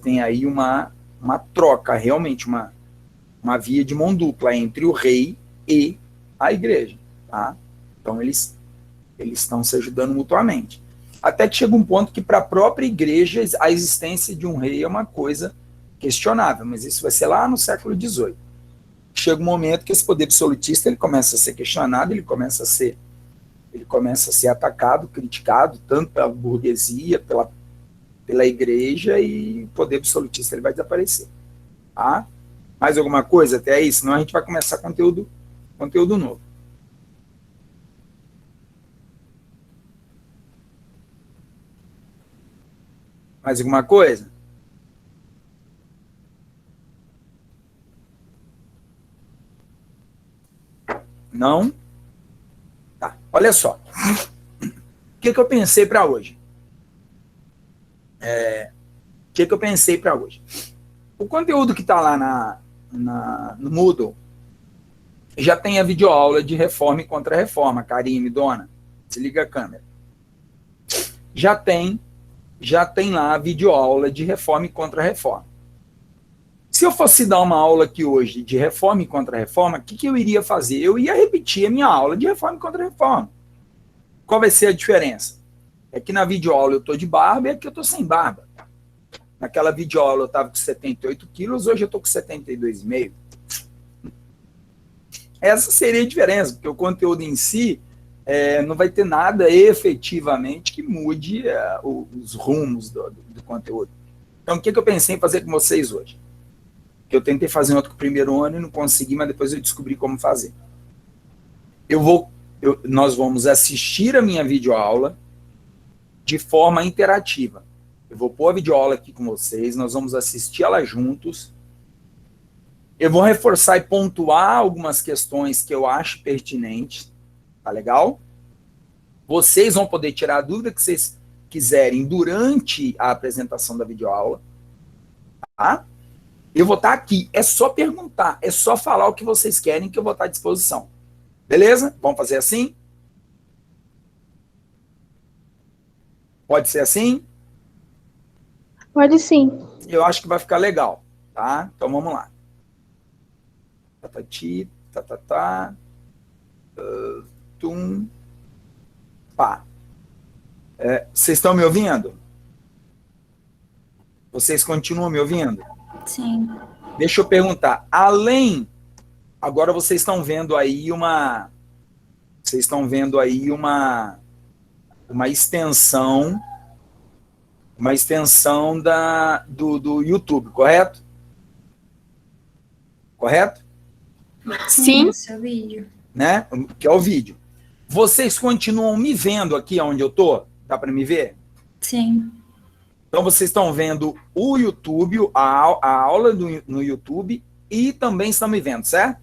tem aí, uma troca, realmente uma via de mão dupla entre o rei e a igreja, tá? Então eles estão se ajudando mutuamente. Até que chega um ponto que para a própria igreja a existência de um rei é uma coisa questionável, mas isso vai ser lá no século XVIII. Chega um momento que esse poder absolutista ele começa a ser questionado, ele começa a ser atacado, criticado, tanto pela burguesia, pela igreja, e o poder absolutista ele vai desaparecer. Tá? Mais alguma coisa até aí? Senão a gente vai começar conteúdo novo. Mais alguma coisa? Não? Tá. Olha só. O que eu pensei para hoje? O que eu pensei para hoje? O conteúdo que está lá no Moodle já tem a videoaula de reforma e contra-reforma, Karine, dona. Se liga a câmera. Já tem lá a videoaula de reforma e contra-reforma. Se eu fosse dar uma aula aqui hoje de reforma e contra-reforma, o que eu iria fazer? Eu ia repetir a minha aula de reforma e contra-reforma. Qual vai ser a diferença? É que na videoaula eu estou de barba e aqui eu estou sem barba. Naquela videoaula eu estava com 78 quilos, hoje eu estou com 72,5. Essa seria a diferença, porque o conteúdo em si não vai ter nada efetivamente que mude os rumos do conteúdo. Então, o que eu pensei em fazer com vocês hoje? Que eu tentei fazer outro com o primeiro ano e não consegui, mas depois eu descobri como fazer. Nós vamos assistir a minha videoaula de forma interativa. Eu vou pôr a videoaula aqui com vocês, nós vamos assistir ela juntos. Eu vou reforçar e pontuar algumas questões que eu acho pertinentes, tá legal? Vocês vão poder tirar a dúvida que vocês quiserem durante a apresentação da videoaula, tá? Eu vou estar aqui, é só perguntar, é só falar o que vocês querem que eu vou estar à disposição. Beleza? Vamos fazer assim? Pode ser assim? Pode sim. Eu acho que vai ficar legal, tá? Então vamos lá. Tatati, tatatá, tum, pá. Vocês estão me ouvindo? Vocês continuam me ouvindo? Sim. Deixa eu perguntar. Agora vocês estão vendo aí uma extensão do YouTube, correto? Correto? Sim. Seu vídeo. Né? Que é o vídeo. Vocês continuam me vendo aqui onde eu tô? Dá para me ver? Sim. Então vocês estão vendo o YouTube, a aula no YouTube, e também estão me vendo, certo?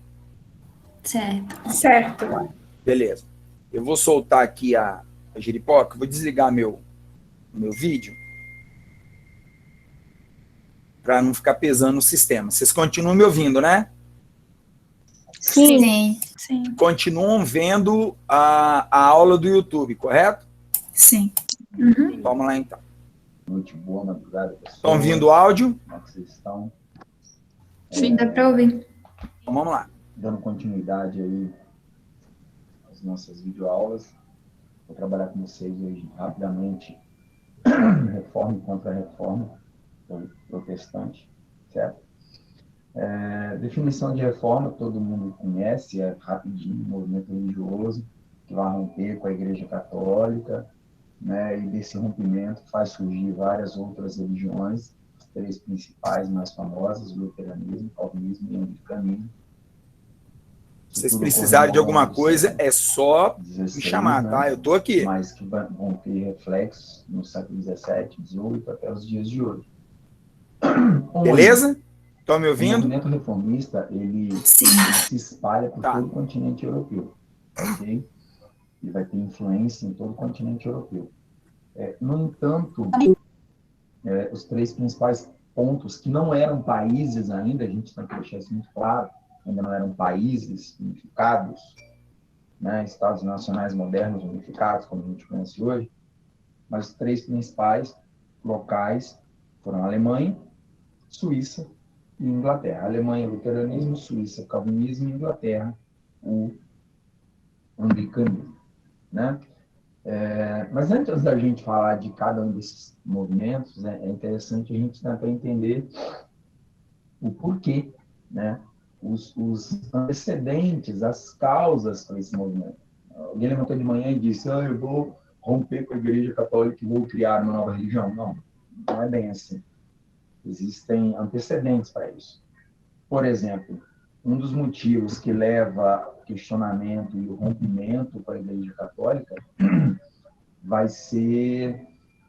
Certo. Certo. Beleza. Eu vou soltar aqui a giripoca, vou desligar meu vídeo para não ficar pesando o sistema. Vocês continuam me ouvindo, né? Sim. Sim. Continuam vendo a aula do YouTube, correto? Sim. Uhum. Vamos lá então. Noite boa, madrugada, pessoal. Estão ouvindo o áudio? Como é que vocês estão? Sim, dá para ouvir. Então vamos lá. Dando continuidade aí às nossas videoaulas. Vou trabalhar com vocês hoje rapidamente reforma e contra-reforma protestante, certo? Definição de reforma, todo mundo conhece, é rapidinho, movimento religioso que vai romper com a Igreja Católica, né, e desse rompimento faz surgir várias outras religiões, as três principais mais famosas, o luteranismo, o calvinismo e o anglicanismo. Se vocês precisarem de alguma coisa, é só 16, me chamar, né? tá? Eu tô aqui. Mas que vão ter reflexos no século XVII, XVIII, até os dias de hoje. Beleza? Estão me O ouvindo? movimento reformista, ele se espalha por todo o continente europeu, ok? E vai ter influência em todo o continente europeu. No entanto, os três principais pontos, que não eram países ainda, a gente tem que deixar isso muito claro, ainda não eram países unificados, né, estados nacionais modernos unificados, como a gente conhece hoje, mas os três principais, locais foram a Alemanha, Suíça e Inglaterra. Alemanha, luteranismo, Suíça, calvinismo, e Inglaterra, o anglicanismo, né? Mas antes da gente falar de cada um desses movimentos, né, é interessante a gente tentar entender o porquê, né? Os antecedentes, as causas para esse movimento. Alguém levantou de manhã e disse, eu vou romper com a Igreja Católica e vou criar uma nova religião. Não é bem assim. Existem antecedentes para isso. Por exemplo, um dos motivos que leva ao questionamento e o rompimento para a Igreja Católica vai ser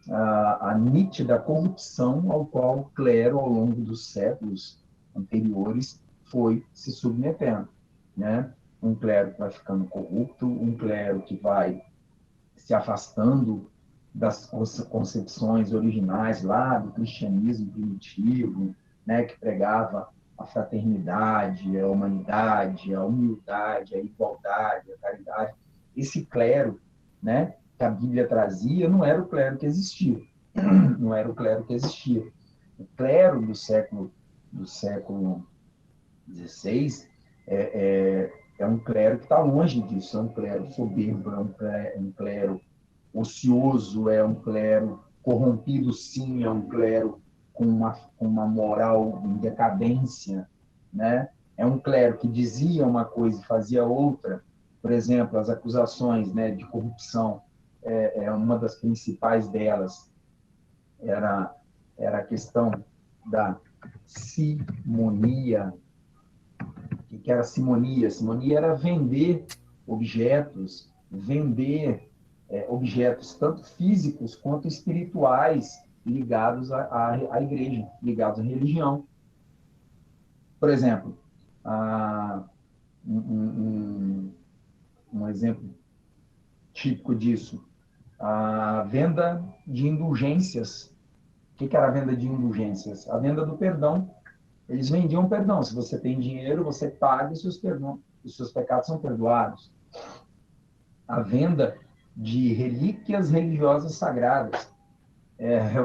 a nítida corrupção ao qual o clero, ao longo dos séculos anteriores, foi se submetendo, né? Um clero que vai ficando corrupto, um clero que vai se afastando das concepções originais lá do cristianismo primitivo, né? Que pregava a fraternidade, a humanidade, a humildade, a igualdade, a caridade. Esse clero, né, que a Bíblia trazia, não era o clero que existia. Não era o clero que existia. O clero do século XVI é um clero que está longe disso, é um clero soberbo, é um clero ocioso, é um clero corrompido, sim, é um clero com uma moral em decadência, né? É um clero que dizia uma coisa e fazia outra. Por exemplo, as acusações, né, de corrupção, uma das principais delas era a questão da simonia. O que era simonia? Simonia era vender objetos tanto físicos quanto espirituais ligados à igreja, ligados à religião. Por exemplo, um exemplo típico disso, a venda de indulgências. O que era a venda de indulgências? A venda do perdão. Eles vendiam perdão. Se você tem dinheiro, você paga e os seus pecados são perdoados. A venda de relíquias religiosas sagradas.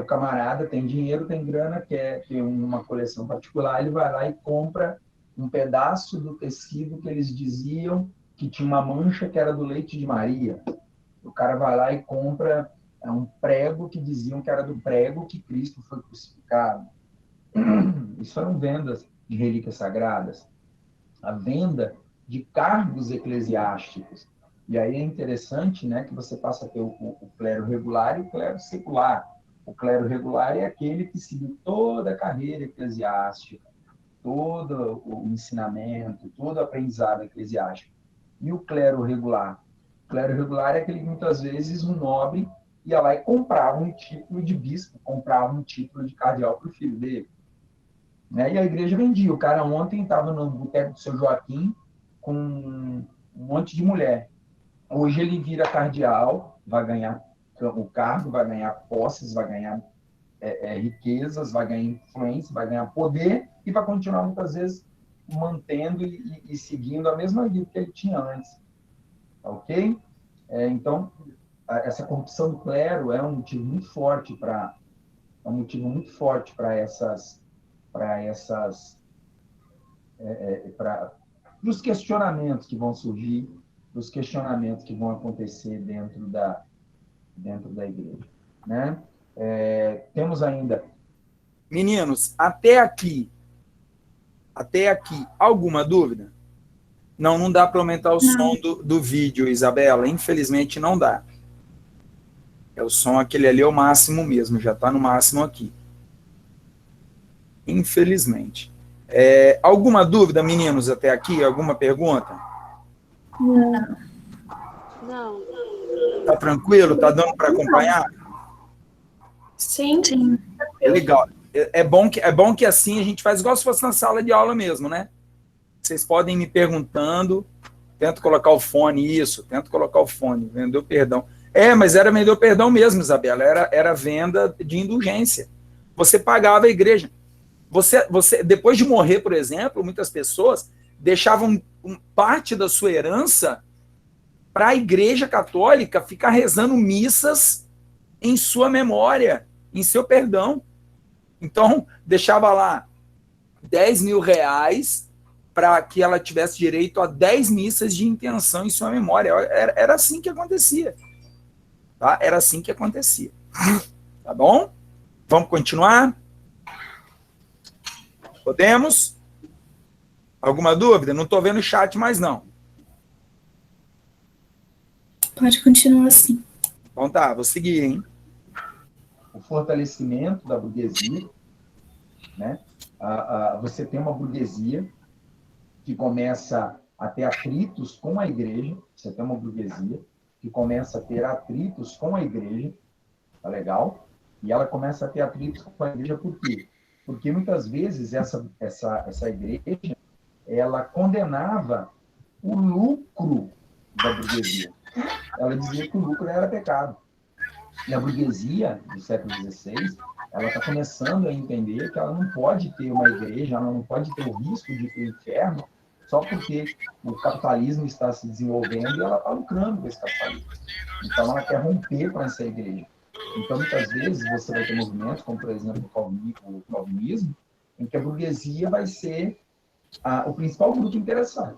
O camarada tem dinheiro, tem grana, quer ter uma coleção particular, ele vai lá e compra um pedaço do tecido que eles diziam que tinha uma mancha que era do leite de Maria. O cara vai lá e compra um prego que diziam que era do prego que Cristo foi crucificado. Isso eram vendas de relíquias sagradas. A venda de cargos eclesiásticos. E aí é interessante, né, que você passa a ter o clero regular e o clero secular. O clero regular é aquele que seguiu toda a carreira eclesiástica, todo o ensinamento, todo o aprendizado eclesiástico. E o clero regular? O clero regular é aquele que muitas vezes um nobre ia lá e comprava um título de bispo, comprava um título de cardeal para o filho dele. Né? E a igreja vendia. O cara ontem estava no boteco do seu Joaquim com um monte de mulher. Hoje ele vira cardeal, vai ganhar o cargo, vai ganhar posses, vai ganhar riquezas, vai ganhar influência, vai ganhar poder e vai continuar muitas vezes mantendo e seguindo a mesma vida que ele tinha antes. Ok? Então, essa corrupção do clero é um motivo muito forte para os questionamentos que vão surgir, os questionamentos que vão acontecer dentro da igreja, né? Temos ainda... Meninos, até aqui, alguma dúvida? Não dá para aumentar o som do vídeo, Isabela, infelizmente não dá. O som aquele ali é o máximo mesmo, já está no máximo aqui. Infelizmente. Alguma dúvida, meninos, até aqui? Alguma pergunta? Não. Tá tranquilo? Tá dando para acompanhar? Sim. É legal. É bom que assim a gente faz igual se fosse na sala de aula mesmo, né? Vocês podem ir me perguntando, tento colocar o fone, vendeu perdão. Mas era vendeu perdão mesmo, Isabela, era venda de indulgência. Você pagava a igreja. Você, depois de morrer, por exemplo, muitas pessoas deixavam parte da sua herança para a igreja católica ficar rezando missas em sua memória, em seu perdão. Então, deixava lá 10 mil reais para que ela tivesse direito a 10 missas de intenção em sua memória. Era assim que acontecia. Tá? Era assim que acontecia. Tá bom? Vamos continuar? Podemos? Alguma dúvida? Não estou vendo o chat mais, não. Pode continuar assim. Então tá, vou seguir, hein? O fortalecimento da burguesia, né? Você tem uma burguesia que começa a ter atritos com a igreja, você tem uma burguesia que começa a ter atritos com a igreja, tá legal? E ela começa a ter atritos com a igreja por quê? Porque muitas vezes essa igreja, ela condenava o lucro da burguesia. Ela dizia que o lucro era pecado. E a burguesia do século XVI, ela está começando a entender que ela não pode ter uma igreja, ela não pode ter o risco de ter o inferno, só porque o capitalismo está se desenvolvendo e ela está lucrando com esse capitalismo. Então, ela quer romper com essa igreja. Então, muitas vezes, você vai ter movimentos, como, por exemplo, o calvinismo, em que a burguesia vai ser o principal grupo interessado.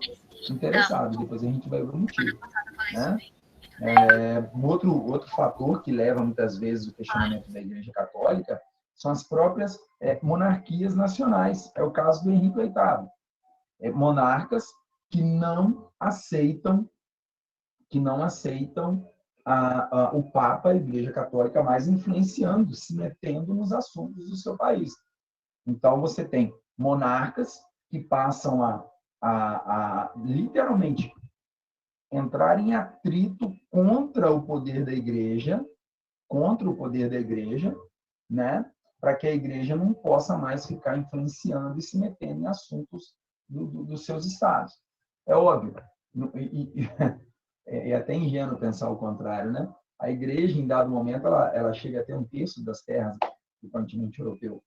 Depois a gente vai ver o motivo. Né? Outro fator que leva, muitas vezes, o questionamento da Igreja Católica são as próprias monarquias nacionais. É o caso do Henrique VIII. Monarcas que não aceitam o Papa, a Igreja Católica, mais influenciando, se metendo nos assuntos do seu país. Então, você tem monarcas que passam a literalmente entrar em atrito contra o poder da igreja, né? Para que a igreja não possa mais ficar influenciando e se metendo em assuntos dos seus estados. É óbvio, é até ingênuo pensar o contrário, né? A igreja, em dado momento, ela chega a ter 1/3 das terras do continente europeu.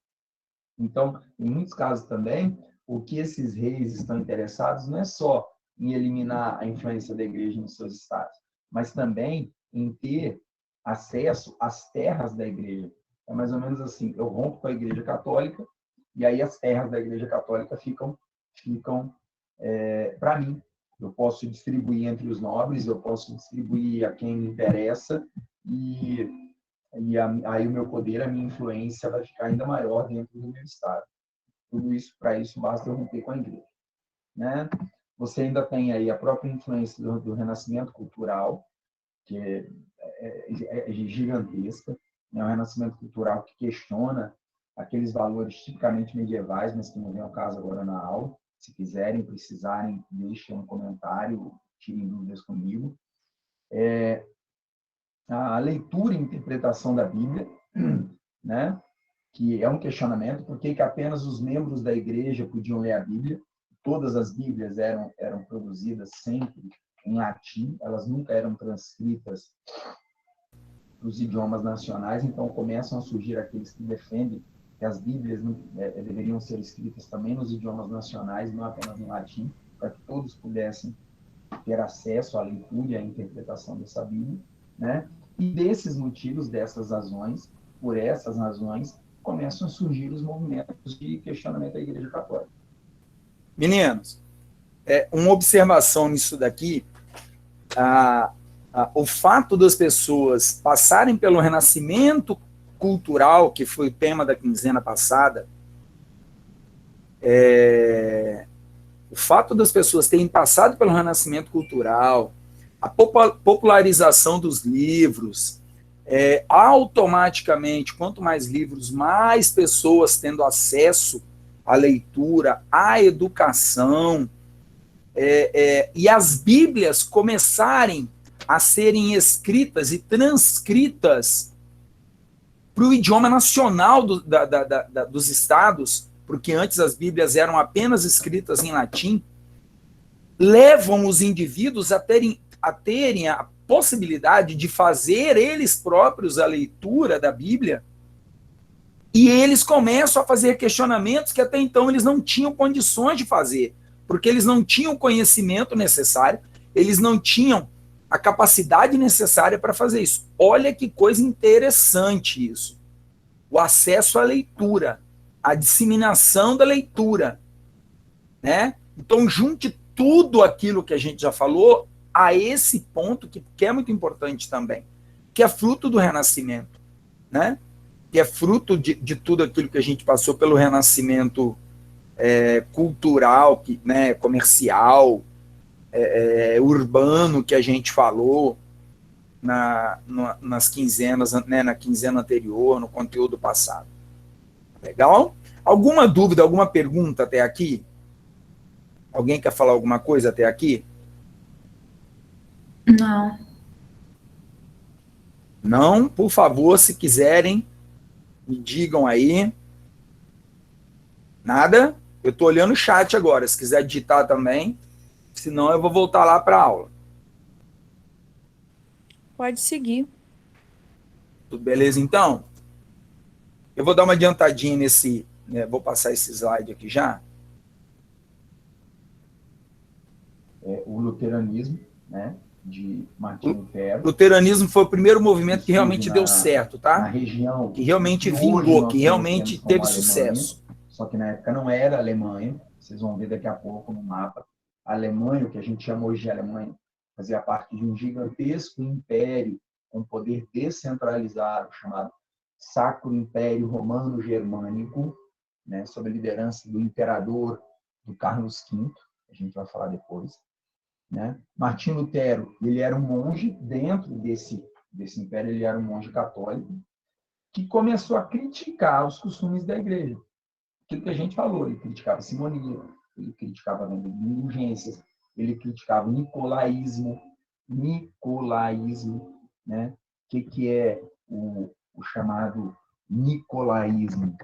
Então, em muitos casos também, o que esses reis estão interessados não é só em eliminar a influência da igreja nos seus estados, mas também em ter acesso às terras da igreja. É mais ou menos assim, eu rompo com a igreja católica, e aí as terras da igreja católica ficam para mim. Eu posso distribuir entre os nobres, eu posso distribuir a quem me interessa, e aí o meu poder, a minha influência vai ficar ainda maior dentro do meu estado. Tudo isso, para isso, basta eu romper com a igreja. Né? Você ainda tem aí a própria influência do renascimento cultural, que é gigantesca, né? Um renascimento cultural que questiona aqueles valores tipicamente medievais, mas que não vem ao caso agora na aula. Se quiserem, precisarem, deixem um comentário, tirem dúvidas comigo. A leitura e interpretação da Bíblia, né? Que é um questionamento, por que apenas os membros da igreja podiam ler a Bíblia? Todas as Bíblias eram produzidas sempre em latim, elas nunca eram transcritas para os idiomas nacionais, então começam a surgir aqueles que defendem que as Bíblias deveriam ser escritas também nos idiomas nacionais, não apenas em latim, para que todos pudessem ter acesso à leitura e à interpretação dessa Bíblia, né? E desses motivos, por essas razões, começam a surgir os movimentos de questionamento da Igreja Católica. Meninos, uma observação nisso daqui, o fato das pessoas passarem pelo renascimento cultural, que foi o tema da quinzena passada, o fato das pessoas terem passado pelo renascimento cultural, a popularização dos livros, automaticamente, quanto mais livros, mais pessoas tendo acesso à leitura, à educação, e as Bíblias começarem a serem escritas e transcritas para o idioma nacional dos estados, porque antes as Bíblias eram apenas escritas em latim, levam os indivíduos a terem a possibilidade de fazer eles próprios a leitura da Bíblia, e eles começam a fazer questionamentos que até então eles não tinham condições de fazer, porque eles não tinham o conhecimento necessário, eles não tinham a capacidade necessária para fazer isso. Olha que coisa interessante isso. o acesso à leitura, a disseminação da leitura, né? Então, junte tudo aquilo que a gente já falou a esse ponto que é muito importante também, que é fruto do Renascimento, né? Que é fruto de tudo aquilo que a gente passou pelo Renascimento cultural, né, comercial, urbano, que a gente falou nas quinzenas, né, na quinzena anterior, no conteúdo passado. Legal? Alguma dúvida, alguma pergunta até aqui? Alguém quer falar alguma coisa até aqui? Não. Não? Por favor, se quiserem, me digam aí. Nada? Eu estou olhando o chat agora, se quiser digitar também, senão eu vou voltar lá para a aula. Pode seguir. Tudo beleza, então? Eu vou dar uma adiantadinha nesse... Né, vou passar esse slide aqui já. O luteranismo, né, de Martinho Lutero. O luteranismo foi o primeiro movimento que realmente deu certo, tá? Na região que realmente vingou, que realmente teve sucesso. Só que na época não era Alemanha. Vocês vão ver daqui a pouco no mapa. A Alemanha, o que a gente chama hoje de Alemanha, fazia parte de um gigantesco império com poder descentralizado, chamado Sacro Império Romano Germânico, né, sob a liderança do imperador do Carlos V, a gente vai falar depois. Né? Martinho Lutero, ele era um monge dentro desse império, ele era um monge católico que começou a criticar os costumes da igreja. Aquilo que a gente falou, ele criticava a simonia, ele criticava a venda de indulgências, ele criticava o nicolaísmo, né? O que é o chamado nicolaísmo?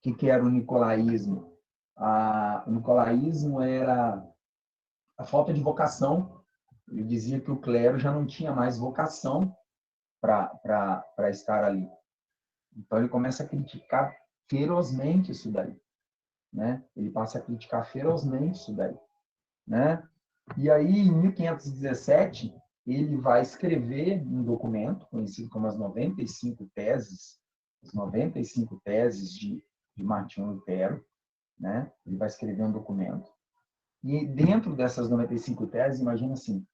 O que era o nicolaísmo? O nicolaísmo era a falta de vocação. Ele dizia que o clero já não tinha mais vocação para estar ali. Então, ele começa a criticar ferozmente isso daí. Né? Ele passa a criticar ferozmente isso daí. Né? E aí, em 1517, ele vai escrever um documento conhecido como as 95 teses, de Martinho Lutero. Né? Ele vai escrever um documento. E dentro dessas 95 teses, imagina assim,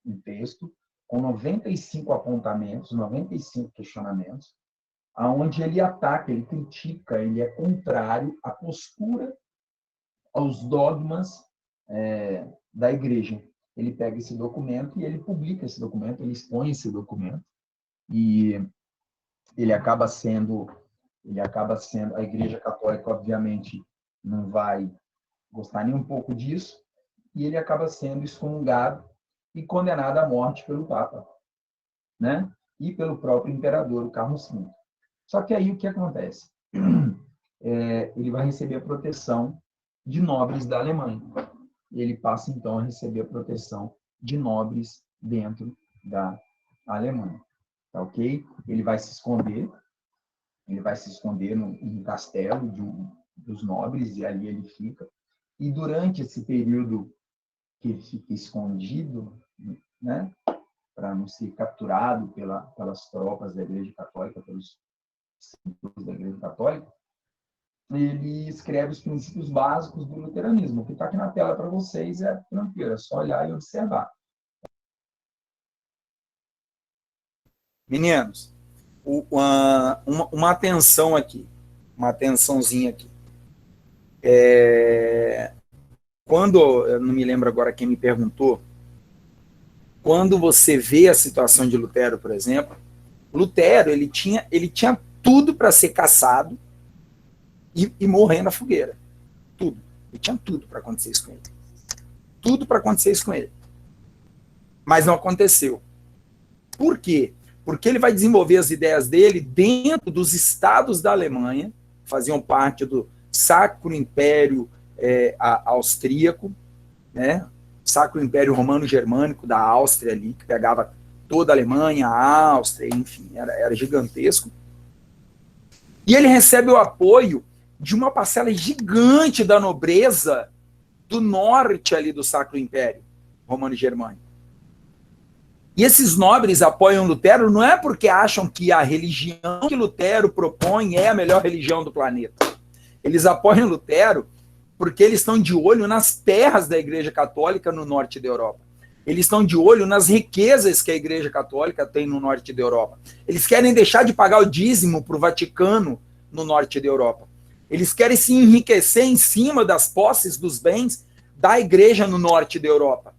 um texto com 95 apontamentos, 95 questionamentos, aonde ele ataca, ele critica, ele é contrário à postura, aos dogmas da igreja. Ele pega esse documento e ele publica esse documento, ele expõe esse documento, e ele acaba sendo, a Igreja Católica, obviamente, não vai gostar nem um pouco disso, e ele acaba sendo excomungado e condenado à morte pelo Papa, né? E pelo próprio imperador, o Carlos V. Só que aí o que acontece? Ele vai receber a proteção de nobres da Alemanha. Ele passa, então, a receber a proteção de nobres dentro da Alemanha. Tá ok? Ele vai se esconder num castelo dos nobres, e ali ele fica. E durante esse período que ele fica escondido, né, para não ser capturado pelas tropas da Igreja Católica, pelos seguidores da Igreja Católica, ele escreve os princípios básicos do luteranismo. O que está aqui na tela para vocês é tranquilo, é só olhar e observar. Meninos, uma atenção aqui, uma atençãozinha aqui. Quando, eu não me lembro agora quem me perguntou, quando você vê a situação de Lutero, por exemplo, Lutero, ele tinha tudo para ser caçado e morrer na fogueira. Tudo. Ele tinha tudo para acontecer isso com ele. Tudo para acontecer isso com ele. Mas não aconteceu. Por quê? Porque ele vai desenvolver as ideias dele dentro dos estados da Alemanha, faziam parte do Sacro Império Austríaco, né? Sacro Império Romano Germânico da Áustria ali, que pegava toda a Alemanha, a Áustria, enfim, era gigantesco. E ele recebe o apoio de uma parcela gigante da nobreza do norte ali do Sacro Império Romano Germânico. E esses nobres apoiam Lutero não é porque acham que a religião que Lutero propõe é a melhor religião do planeta. Eles apoiam Lutero porque eles estão de olho nas terras da Igreja Católica no norte da Europa. Eles estão de olho nas riquezas que a Igreja Católica tem no norte da Europa. Eles querem deixar de pagar o dízimo para o Vaticano no norte da Europa. Eles querem se enriquecer em cima das posses dos bens da Igreja no norte da Europa.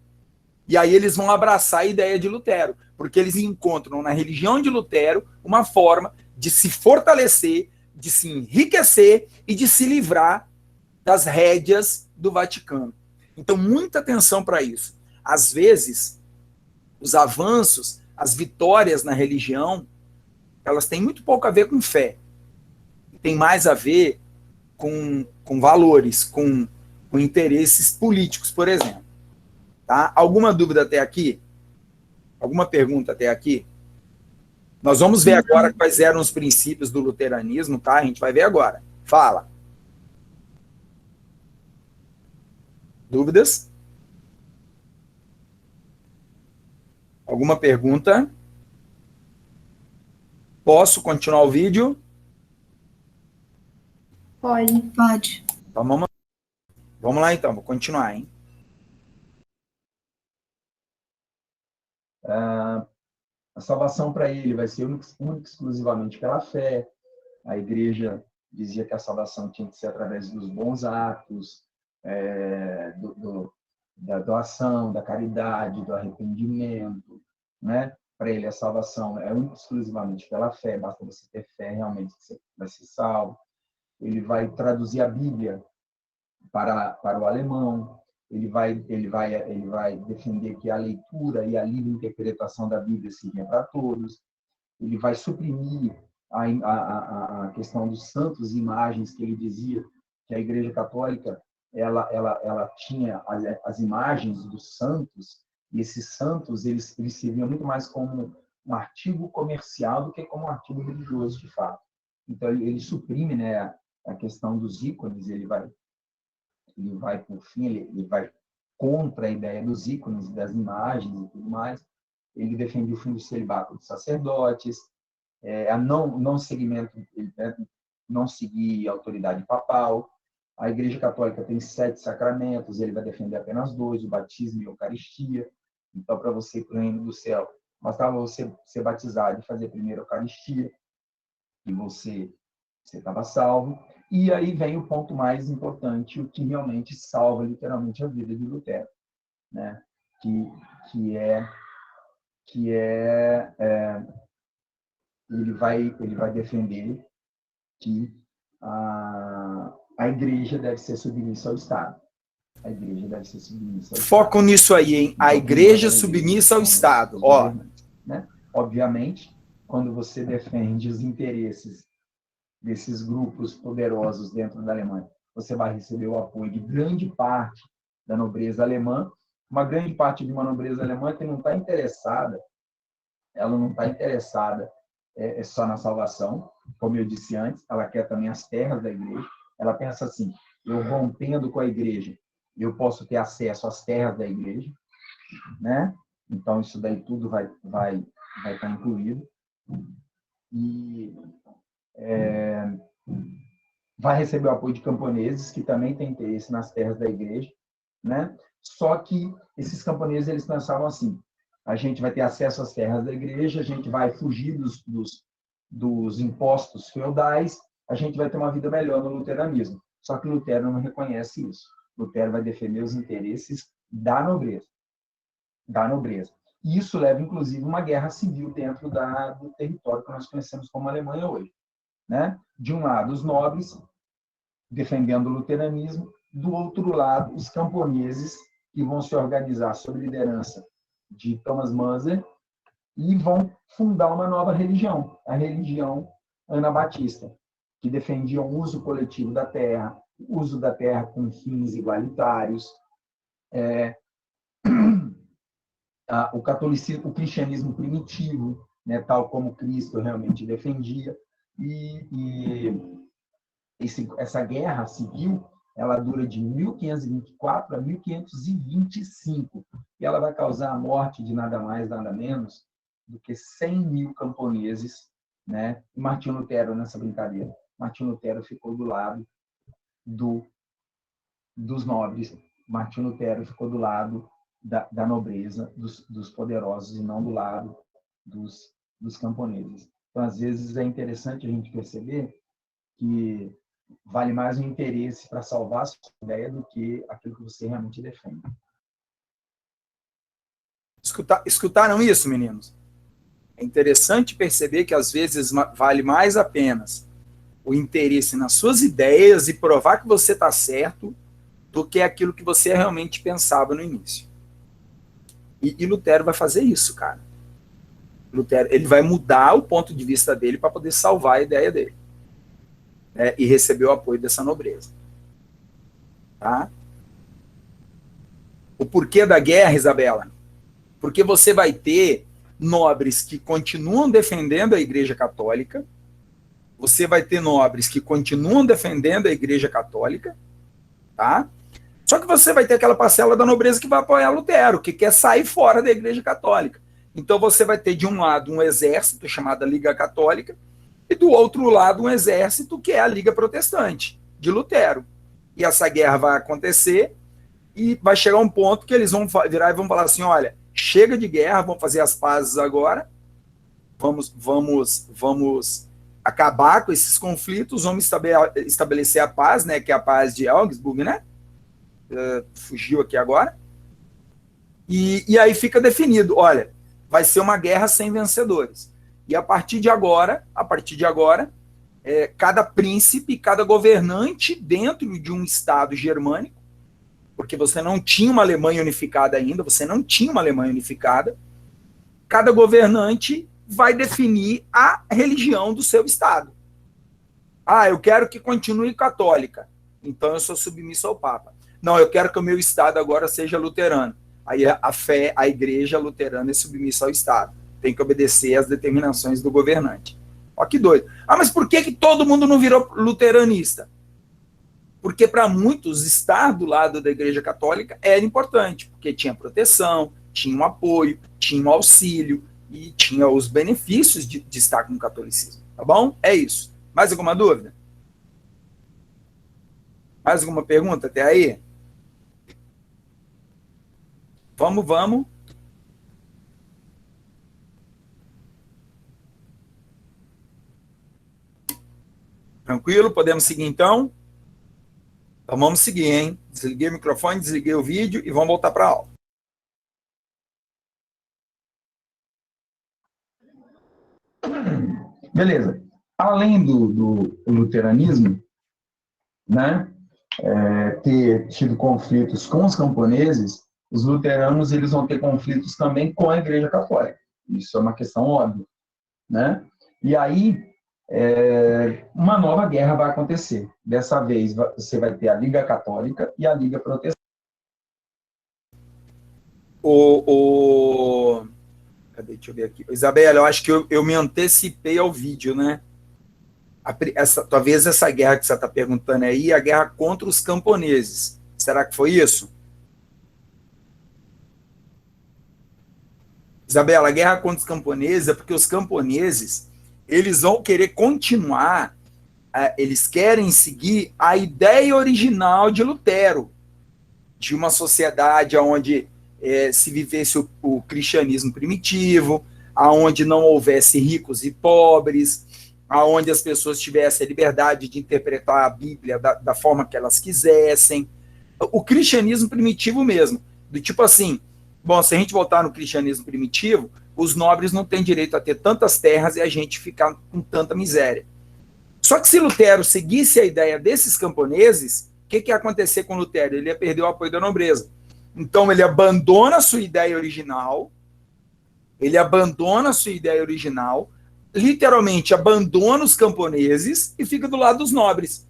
E aí eles vão abraçar a ideia de Lutero, porque eles encontram na religião de Lutero uma forma de se fortalecer, de se enriquecer e de se livrar das rédeas do Vaticano. Então, muita atenção para isso. Às vezes, os avanços, as vitórias na religião, elas têm muito pouco a ver com fé. Tem mais a ver com valores, com interesses políticos, por exemplo. Tá? Alguma dúvida até aqui? Alguma pergunta até aqui? Nós vamos ver agora quais eram os princípios do luteranismo, tá? A gente vai ver agora. Fala. Dúvidas? Alguma pergunta? Posso continuar o vídeo? Pode. Então vamos lá então, vou continuar, hein? A salvação para ele vai ser única e exclusivamente pela fé. A igreja dizia que a salvação tinha que ser através dos bons atos, da doação, da caridade, do arrependimento, né? Para ele a salvação é única e exclusivamente pela fé, basta você ter fé realmente que você vai ser salvo. Ele vai traduzir a Bíblia para o alemão. Ele vai defender que a leitura e a livre interpretação da Bíblia sirva para todos. Ele vai suprimir a questão dos santos e imagens, que ele dizia que a Igreja Católica ela tinha as imagens dos santos, e esses santos eles serviam muito mais como um artigo comercial do que como um artigo religioso, de fato. Então, ele suprime, né, a questão dos ícones, ele vai, por fim, ele vai contra a ideia dos ícones, das imagens e tudo mais. Ele defende o fim do celibato dos sacerdotes, não seguir a autoridade papal. A Igreja Católica tem 7 sacramentos, ele vai defender apenas 2, o batismo e a Eucaristia. Então, para você ir para o reino do céu, bastava você ser batizado e fazer primeiro a Eucaristia, e você estava salvo. E aí vem o ponto mais importante, o que realmente salva literalmente a vida de Lutero, né? Ele vai defender que a igreja deve ser submissa ao Estado. A igreja deve ser submissa ao Foco Estado. nisso aí, hein? A igreja submissa ao Estado. Ó. Né? Obviamente, quando você defende os interesses desses grupos poderosos dentro da Alemanha, você vai receber o apoio de grande parte da nobreza alemã, uma grande parte de uma nobreza alemã que não está interessada, ela não está interessada só na salvação, como eu disse antes, ela quer também as terras da igreja. Ela pensa assim: eu rompendo com a igreja, eu posso ter acesso às terras da igreja, né? Então isso daí tudo vai estar incluído. E vai receber o apoio de camponeses, que também têm interesse nas terras da igreja, né? Só que esses camponeses, eles pensavam assim: a gente vai ter acesso às terras da igreja, a gente vai fugir dos impostos feudais, a gente vai ter uma vida melhor no luteranismo. Só que Lutero não reconhece isso. Lutero vai defender os interesses da nobreza. E isso leva, inclusive, uma guerra civil dentro do território que nós conhecemos como Alemanha hoje, né? De um lado, os nobres defendendo o luteranismo, do outro lado, os camponeses, que vão se organizar sob liderança de Thomas Manzer e vão fundar uma nova religião, a religião anabatista, que defendia o uso coletivo da terra, o uso da terra com fins igualitários, o catolicismo, o cristianismo primitivo, né, tal como Cristo realmente defendia. E essa guerra civil, ela dura de 1524 a 1525, e ela vai causar a morte de nada mais, nada menos do que 100 mil camponeses, né? E Martinho Lutero, nessa brincadeira, Martinho Lutero ficou do lado dos nobres, Martinho Lutero ficou do lado da nobreza, dos poderosos, e não do lado dos camponeses. Então, às vezes, é interessante a gente perceber que vale mais o interesse para salvar a sua ideia do que aquilo que você realmente defende. Escutaram isso, meninos? É interessante perceber que, às vezes, vale mais apenas o interesse nas suas ideias e provar que você está certo do que aquilo que você realmente pensava no início. E Lutero vai fazer isso, cara. Lutero, ele vai mudar o ponto de vista dele para poder salvar a ideia dele. E receber o apoio dessa nobreza. Tá? O porquê da guerra, Isabela? Porque você vai ter nobres que continuam defendendo a Igreja Católica, você vai ter nobres que continuam defendendo a Igreja Católica, tá? Só que você vai ter aquela parcela da nobreza que vai apoiar Lutero, que quer sair fora da Igreja Católica. Então você vai ter, de um lado, um exército chamado Liga Católica, e do outro lado um exército que é a Liga Protestante, de Lutero. E essa guerra vai acontecer, e vai chegar um ponto que eles vão virar e vão falar assim, olha, chega de guerra, vamos fazer as pazes agora, vamos acabar com esses conflitos, vamos estabelecer a paz, né, que é a paz de Augsburg, né? Fugiu aqui agora. E aí fica definido, olha, vai ser uma guerra sem vencedores. E a partir de agora, cada príncipe, cada governante dentro de um estado germânico, porque você não tinha uma Alemanha unificada ainda, cada governante vai definir a religião do seu estado. Ah, eu quero que continue católica, então eu sou submisso ao Papa. Não, eu quero que o meu estado agora seja luterano. Aí a igreja luterana é submissa ao estado. Tem que obedecer às determinações do governante. Ó, que doido. Ah, mas por que todo mundo não virou luteranista? Porque para muitos, estar do lado da Igreja Católica era importante, porque tinha proteção, tinha um apoio, tinha um auxílio e tinha os benefícios de estar com o catolicismo. Tá bom? É isso. Mais alguma dúvida? Mais alguma pergunta até aí? Vamos. Tranquilo? Podemos seguir então? Então vamos seguir, hein? Desliguei o microfone, desliguei o vídeo e vamos voltar para a aula. Beleza. Além do luteranismo, né, ter tido conflitos com os camponeses, os luteranos eles vão ter conflitos também com a Igreja Católica. Isso é uma questão óbvia, né? E aí uma nova guerra vai acontecer. Dessa vez você vai ter a Liga Católica e a Liga Protestante. Cadê? Deixa eu ver aqui. Isabela, eu acho que eu me antecipei ao vídeo, né? Talvez essa guerra que você está perguntando aí, a guerra contra os camponeses. Será que foi isso? Isabela, a guerra contra os camponeses é porque os camponeses eles vão querer continuar, eles querem seguir a ideia original de Lutero, de uma sociedade onde se vivesse o cristianismo primitivo, onde não houvesse ricos e pobres, onde as pessoas tivessem a liberdade de interpretar a Bíblia da forma que elas quisessem. O cristianismo primitivo mesmo, do tipo assim, bom, se a gente voltar no cristianismo primitivo, os nobres não têm direito a ter tantas terras e a gente ficar com tanta miséria. Só que se Lutero seguisse a ideia desses camponeses, o que ia acontecer com Lutero? Ele ia perder o apoio da nobreza. Então ele abandona a sua ideia original, literalmente abandona os camponeses e fica do lado dos nobres.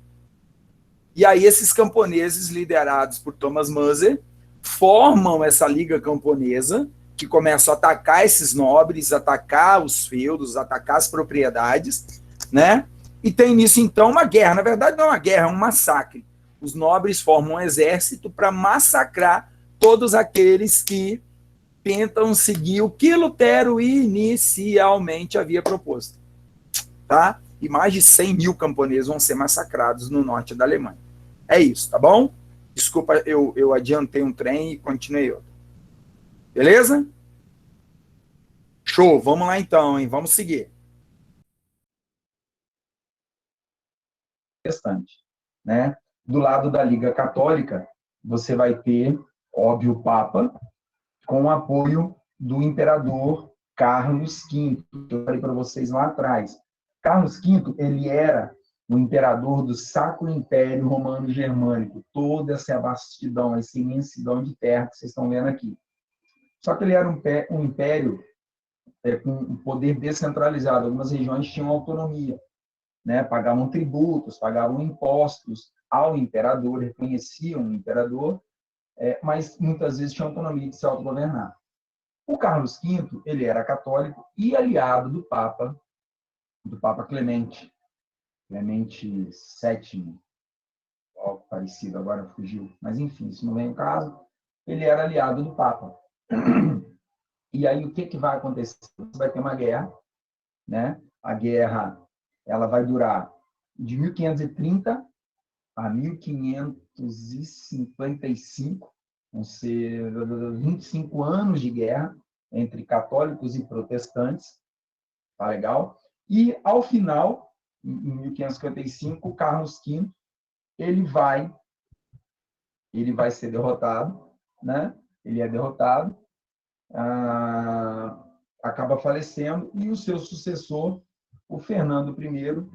E aí esses camponeses, liderados por Thomas Müntzer, formam essa liga camponesa, que começam a atacar esses nobres, atacar os feudos, atacar as propriedades, né? E tem nisso, então, uma guerra. Na verdade, não é uma guerra, é um massacre. Os nobres formam um exército para massacrar todos aqueles que tentam seguir o que Lutero inicialmente havia proposto. Tá? E mais de 100 mil camponeses vão ser massacrados no norte da Alemanha. É isso, tá bom? Desculpa, eu adiantei um trem e continuei outro. Beleza? Show, vamos lá então, hein? Vamos seguir. Né? Do lado da Liga Católica, você vai ter, óbvio, o Papa, com o apoio do imperador Carlos V, que eu falei para vocês lá atrás. Carlos V, ele era o imperador do Sacro Império Romano Germânico, toda essa vastidão, essa imensidão de terra que vocês estão vendo aqui. Só que ele era um império com um poder descentralizado. Algumas regiões tinham autonomia, né? Pagavam tributos, pagavam impostos ao imperador, reconheciam o imperador, mas muitas vezes tinham autonomia de se autogovernar. O Carlos V, ele era católico e aliado do Papa Clemente VII, algo parecido, agora fugiu, mas enfim, isso não vem ao caso. Ele era aliado do Papa. E aí o que vai acontecer? Você vai ter uma guerra, né? A guerra, ela vai durar de 1530 a 1555, vão ser 25 anos de guerra entre católicos e protestantes, tá legal? E, ao final, em 1555, Carlos V, ele vai ser derrotado, né? Ele é derrotado, acaba falecendo, e o seu sucessor, o Fernando I,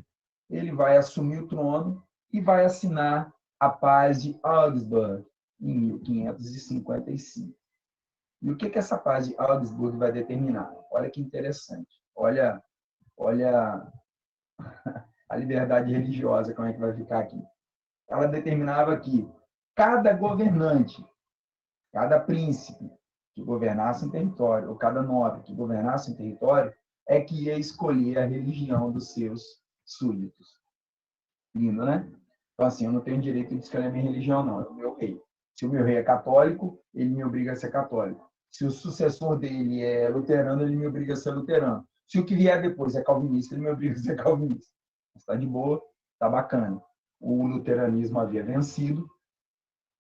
ele vai assumir o trono e vai assinar a Paz de Augsburg em 1555. E o que essa Paz de Augsburg vai determinar? Olha que interessante. Olha a liberdade religiosa, como é que vai ficar aqui. Ela determinava que cada governante, cada príncipe que governasse um território, ou cada nobre que governasse um território, é que ia escolher a religião dos seus súditos. Lindo, né? Então, assim, eu não tenho direito de escolher a minha religião, não. É o meu rei. Se o meu rei é católico, ele me obriga a ser católico. Se o sucessor dele é luterano, ele me obriga a ser luterano. Se o que vier depois é calvinista, ele me obriga a ser calvinista. Está de boa, está bacana. O luteranismo havia vencido,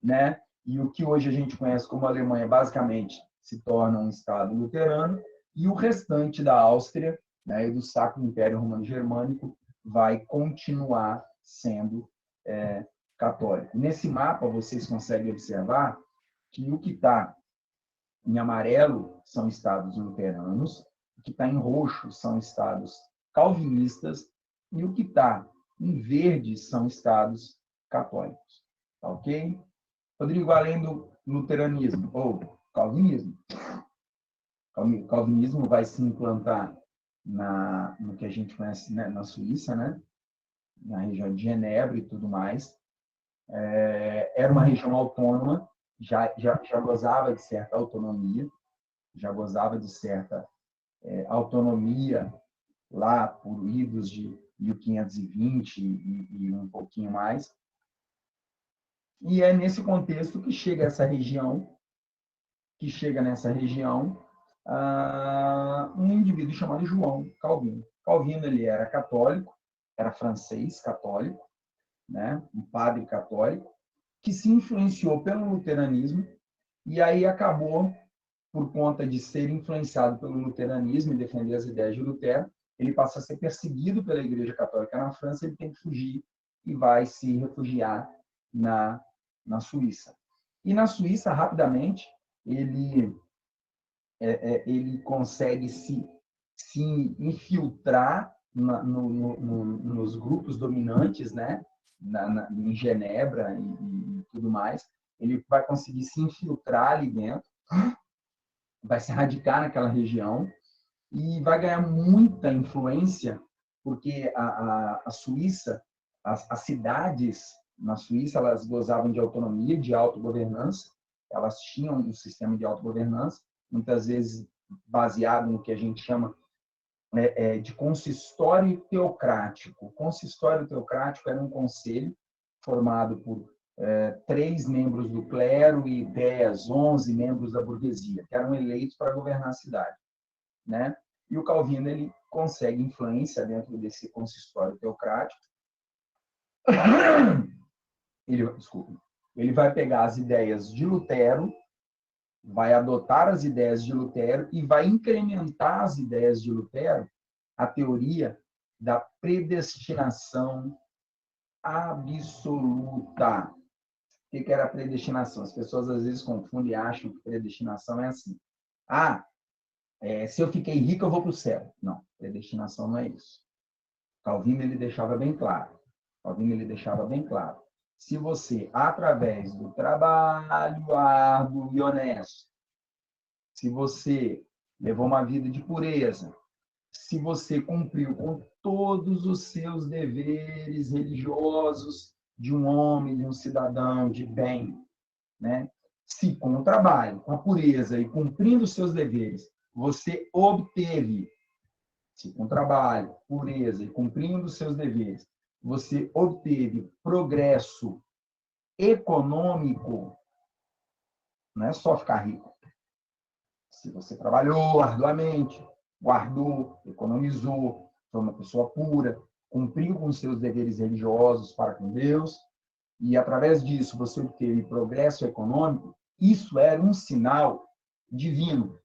né? E o que hoje a gente conhece como Alemanha, basicamente, se torna um Estado luterano, e o restante da Áustria, né, e do Sacro Império Romano Germânico vai continuar sendo católico. Nesse mapa, vocês conseguem observar que o que está em amarelo são estados luteranos, o que está em roxo são estados calvinistas, e o que está em verde são estados católicos. Tá ok? Rodrigo, além do luteranismo, ou calvinismo, o calvinismo vai se implantar no que a gente conhece, né, na Suíça, né? Na região de Genebra e tudo mais. Era uma região autônoma, já gozava de certa autonomia, autonomia lá por idos de 1520 e um pouquinho mais. E é nesse contexto que chega nessa região, um indivíduo chamado João Calvino. Calvino, ele era católico, era francês católico, né? Um padre católico, que se influenciou pelo luteranismo e aí acabou, por conta de ser influenciado pelo luteranismo e defender as ideias de Lutero, ele passa a ser perseguido pela Igreja Católica na França, ele tem que fugir e vai se refugiar na Suíça. E na Suíça, rapidamente, ele consegue se infiltrar nos grupos dominantes, né? Em Genebra e tudo mais. Ele vai conseguir se infiltrar ali dentro, vai se radicar naquela região e vai ganhar muita influência, porque a Suíça, as cidades na Suíça, elas gozavam de autonomia, de autogovernança, elas tinham um sistema de autogovernança, muitas vezes baseado no que a gente chama de consistório teocrático. O consistório teocrático era um conselho formado por 3 membros do clero e 10, 11 membros da burguesia, que eram eleitos para governar a cidade, né? E o Calvino, ele consegue influência dentro desse consistório teocrático. Ele vai pegar as ideias de Lutero, vai adotar as ideias de Lutero e vai incrementar as ideias de Lutero, a teoria da predestinação absoluta. O que era a predestinação? As pessoas às vezes confundem e acham que predestinação é assim. Se eu fiquei rico, eu vou para o céu. Não, predestinação não é isso. Calvino, ele deixava bem claro. Se você, através do trabalho árduo e honesto, se você levou uma vida de pureza, se você cumpriu com todos os seus deveres religiosos de um homem, de um cidadão de bem, né? Se com o trabalho, com a pureza e cumprindo os seus deveres, você obteve, se com trabalho, pureza e cumprindo os seus deveres, você obteve progresso econômico, não é só ficar rico. Se você trabalhou arduamente, guardou, economizou, foi uma pessoa pura, cumpriu com os seus deveres religiosos para com Deus, e através disso você obteve progresso econômico, isso era um sinal divino.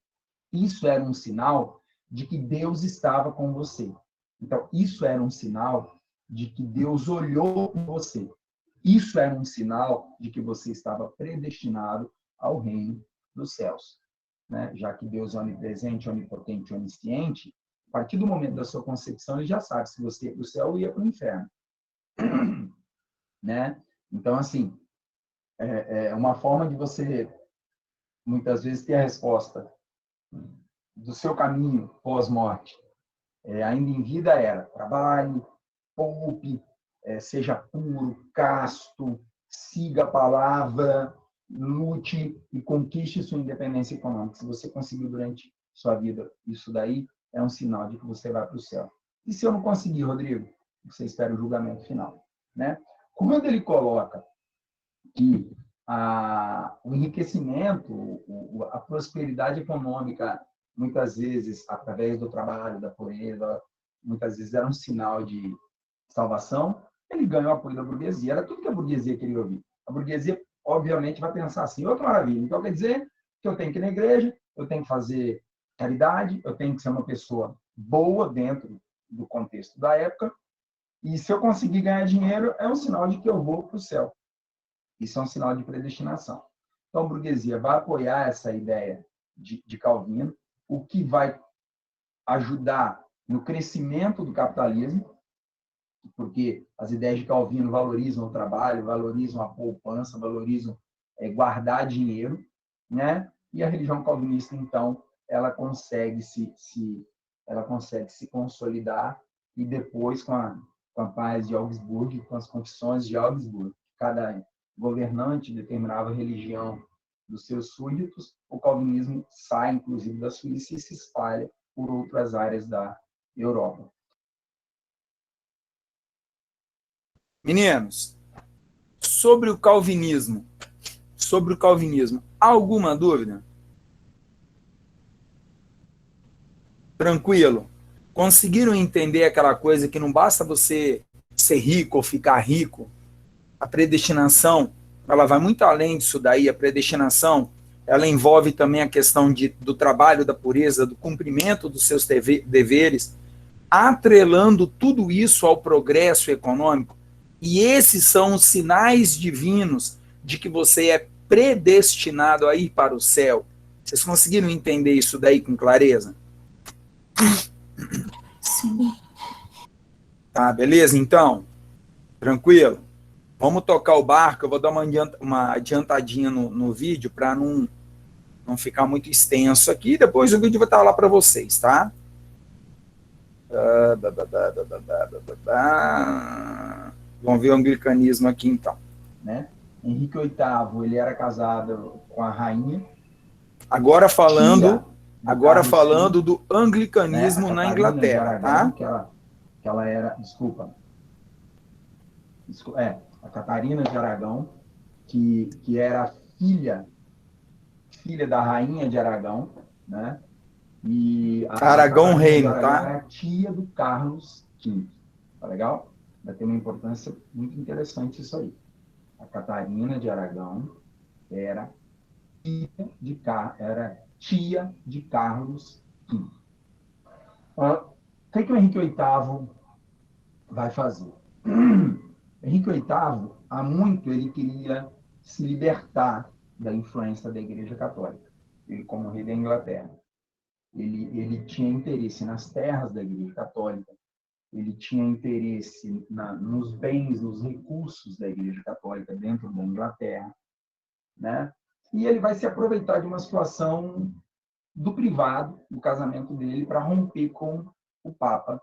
Isso era um sinal de que Deus estava com você. Então, isso era um sinal de que Deus olhou com você. Isso era um sinal de que você estava predestinado ao reino dos céus, né? Já que Deus é onipresente, onipotente, onisciente, a partir do momento da sua concepção, ele já sabe se você ia para o céu ou ia para o inferno, né? Então, assim, é uma forma de você, muitas vezes, ter a resposta do seu caminho pós-morte. Ainda em vida era trabalhe, poupe, seja puro, casto, siga a palavra, lute e conquiste sua independência econômica. Se você conseguiu durante sua vida isso daí, é um sinal de que você vai para o céu. E se eu não conseguir, Rodrigo? Você espera o julgamento final, né? Quando ele coloca que o enriquecimento, a prosperidade econômica, muitas vezes, através do trabalho, da pureza, muitas vezes era um sinal de salvação, ele ganha o apoio da burguesia. Era tudo que a burguesia queria ouvir. A burguesia, obviamente, vai pensar assim, ô, que maravilha, então quer dizer que eu tenho que ir na igreja, eu tenho que fazer caridade, eu tenho que ser uma pessoa boa dentro do contexto da época, e se eu conseguir ganhar dinheiro, é um sinal de que eu vou para o céu. Isso é um sinal de predestinação. Então, a burguesia vai apoiar essa ideia de Calvino, o que vai ajudar no crescimento do capitalismo, porque as ideias de Calvino valorizam o trabalho, valorizam a poupança, valorizam guardar dinheiro, né? E a religião calvinista, então, ela consegue se consolidar, e depois, com a paz de Augsburgo, com as confissões de Augsburgo, cada governante determinava a religião dos seus súditos, o calvinismo sai, inclusive, da Suíça e se espalha por outras áreas da Europa. Meninos, sobre o calvinismo, alguma dúvida? Tranquilo? Conseguiram entender aquela coisa que não basta você ser rico ou ficar rico? A predestinação, ela vai muito além disso daí. A predestinação, ela envolve também a questão do trabalho, da pureza, do cumprimento dos seus deveres, atrelando tudo isso ao progresso econômico. E esses são os sinais divinos de que você é predestinado a ir para o céu. Vocês conseguiram entender isso daí com clareza? Sim. Tá, beleza? Então, tranquilo? Vamos tocar o barco. Eu vou dar uma adiantadinha no vídeo para não ficar muito extenso aqui. Depois o vídeo vai estar lá para vocês, tá? Vamos ver o anglicanismo aqui, então. Né? Henrique VIII, ele era casado com a rainha. Agora falando do anglicanismo, né? Na Inglaterra, Aragão, tá? Que ela era, a Catarina de Aragão, que era filha da rainha de Aragão, né? E a Aragão Catarina Reino, de Aragão tá? era tia do Carlos V. Tá legal? Vai ter uma importância muito interessante isso aí. A Catarina de Aragão era tia de Carlos V. O que o Henrique VIII vai fazer? Henrique VIII, há muito, ele queria se libertar da influência da Igreja Católica. Ele, como rei da Inglaterra, ele tinha interesse nas terras da Igreja Católica, ele tinha interesse nos bens, nos recursos da Igreja Católica dentro da Inglaterra, né? E ele vai se aproveitar de uma situação do privado, do casamento dele, para romper com o Papa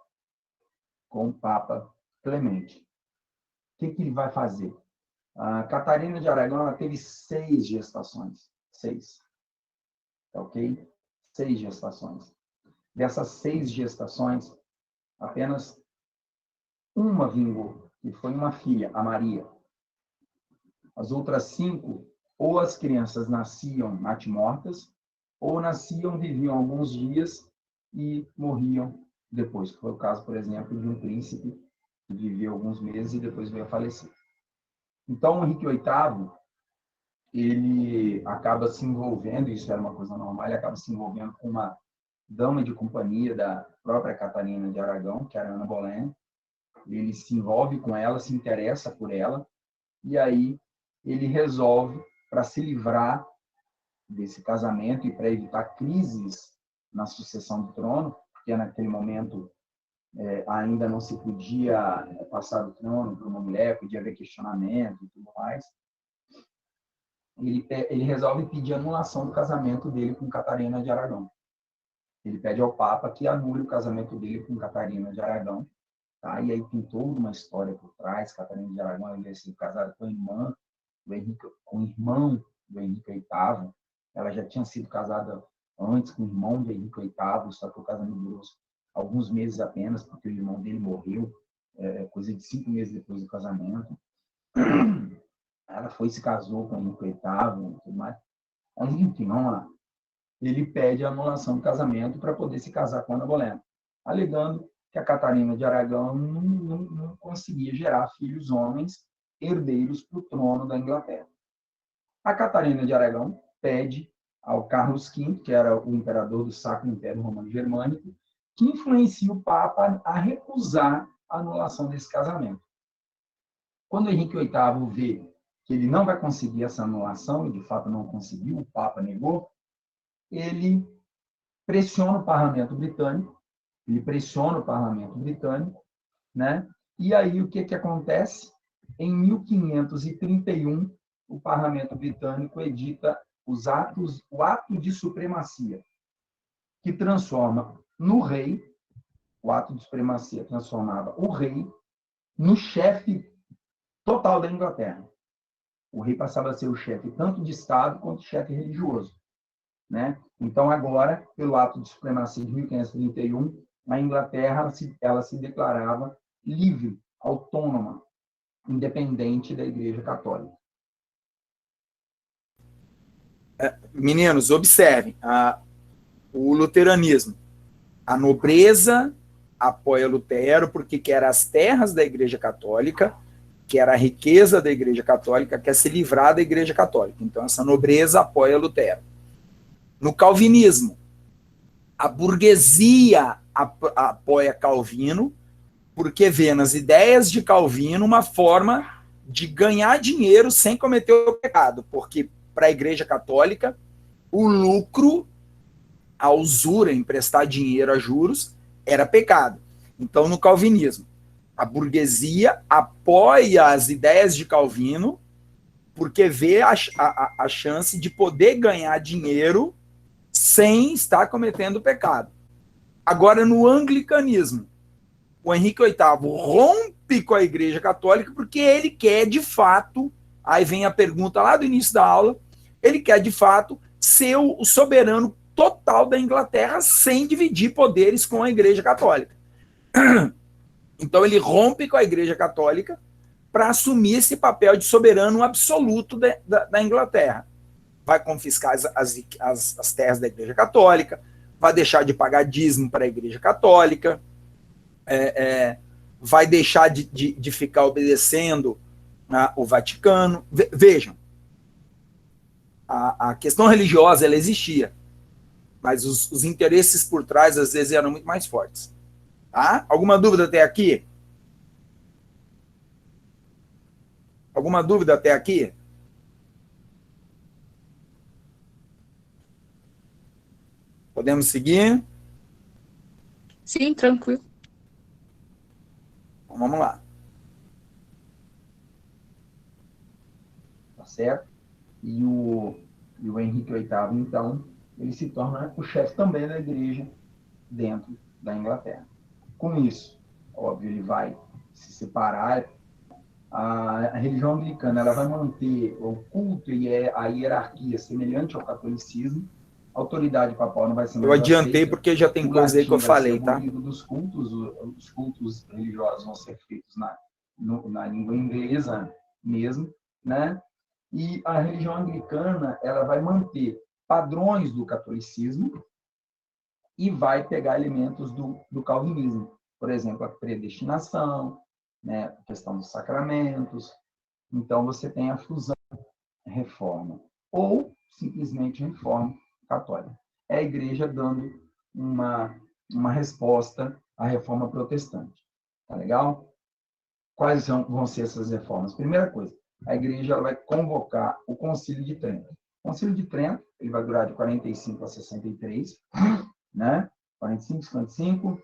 Clemente. O que ele vai fazer? A Catarina de Aragão, ela teve 6 gestações. 6. Ok? 6 gestações. Dessas 6 gestações, apenas uma vingou, que foi uma filha, a Maria. As outras 5, ou as crianças nasciam natimortas, ou nasciam, viviam alguns dias e morriam depois. Foi o caso, por exemplo, de um príncipe que viveu alguns meses e depois veio a falecer. Então, o Henrique VIII, ele acaba se envolvendo, isso era uma coisa normal, ele acaba se envolvendo com uma dama de companhia da própria Catarina de Aragão, que era Ana Bolena. Ele se envolve com ela, se interessa por ela, e aí ele resolve, para se livrar desse casamento e para evitar crises na sucessão do trono, porque naquele momento ainda não se podia passar o trono para uma mulher, podia haver questionamento e tudo mais, ele resolve pedir anulação do casamento dele com Catarina de Aragão. Ele pede ao Papa que anule o casamento dele com Catarina de Aragão. Tá? E aí tem toda uma história por trás. Catarina de Aragão havia sido casada com o irmão do Henrique VIII. Ela já tinha sido casada antes com o irmão do Henrique VIII, só que o casamento durou alguns meses apenas, porque o irmão dele morreu, coisa de 5 meses depois do casamento. Ela foi e se casou com o Henrique VIII e tudo mais. Mas, enfim, vamos lá. Ele pede a anulação do casamento para poder se casar com Ana Bolena, alegando que a Catarina de Aragão não conseguia gerar filhos homens herdeiros para o trono da Inglaterra. A Catarina de Aragão pede ao Carlos V, que era o imperador do Sacro Império Romano Germânico, que influencia o Papa a recusar a anulação desse casamento. Quando Henrique VIII vê que ele não vai conseguir essa anulação, e de fato não conseguiu, o Papa negou, ele pressiona o parlamento britânico, né? E aí o que acontece? Em 1531, o parlamento britânico edita o ato de supremacia, que transforma no rei, o ato de supremacia transformava o rei no chefe total da Inglaterra. O rei passava a ser o chefe tanto de Estado quanto chefe religioso, né? Então, agora, pelo ato de supremacia de 1531, a Inglaterra ela se declarava livre, autônoma, independente da Igreja Católica. Meninos, observem, o luteranismo. A nobreza apoia Lutero porque quer as terras da Igreja Católica, quer a riqueza da Igreja Católica, quer se livrar da Igreja Católica. Então, essa nobreza apoia Lutero. No calvinismo, a burguesia apoia Calvino porque vê nas ideias de Calvino uma forma de ganhar dinheiro sem cometer o pecado, porque para a Igreja Católica o lucro, a usura, emprestar dinheiro a juros, era pecado. Então, no calvinismo, a burguesia apoia as ideias de Calvino porque vê a chance de poder ganhar dinheiro sem estar cometendo pecado. Agora, no anglicanismo, o Henrique VIII rompe com a Igreja Católica porque ele quer, de fato, aí vem a pergunta lá do início da aula, ele quer, de fato, ser o soberano total da Inglaterra sem dividir poderes com a Igreja Católica. Então, ele rompe com a Igreja Católica para assumir esse papel de soberano absoluto da Inglaterra. Vai confiscar as terras da Igreja Católica, vai deixar de pagar dízimo para a Igreja Católica, vai deixar de ficar obedecendo o Vaticano. Vejam, a questão religiosa ela existia, mas os interesses por trás, às vezes, eram muito mais fortes. Tá? Alguma dúvida até aqui? Alguma dúvida até aqui? Podemos seguir? Sim, tranquilo. Então, vamos lá. Tá certo? E o Henrique VIII, então, ele se torna o chefe também da igreja dentro da Inglaterra. Com isso, óbvio, ele vai se separar. A religião anglicana ela vai manter o culto e a hierarquia semelhante ao catolicismo. A autoridade papal não vai ser mais Eu adiantei aceita. porque já tem coisa aí que eu falei, tá? Dos cultos, os cultos religiosos vão ser feitos na língua inglesa mesmo, né? E a religião anglicana ela vai manter padrões do catolicismo e vai pegar elementos do calvinismo, por exemplo, a predestinação, né, a questão dos sacramentos. Então, você tem a fusão reforma ou simplesmente reforma católica. É a igreja dando uma resposta à reforma protestante. Tá legal? Quais vão ser essas reformas? Primeira coisa, a igreja ela vai convocar o Concílio de Trento. O Concílio de Trento ele vai durar de 45 a 63, né? 45, 55,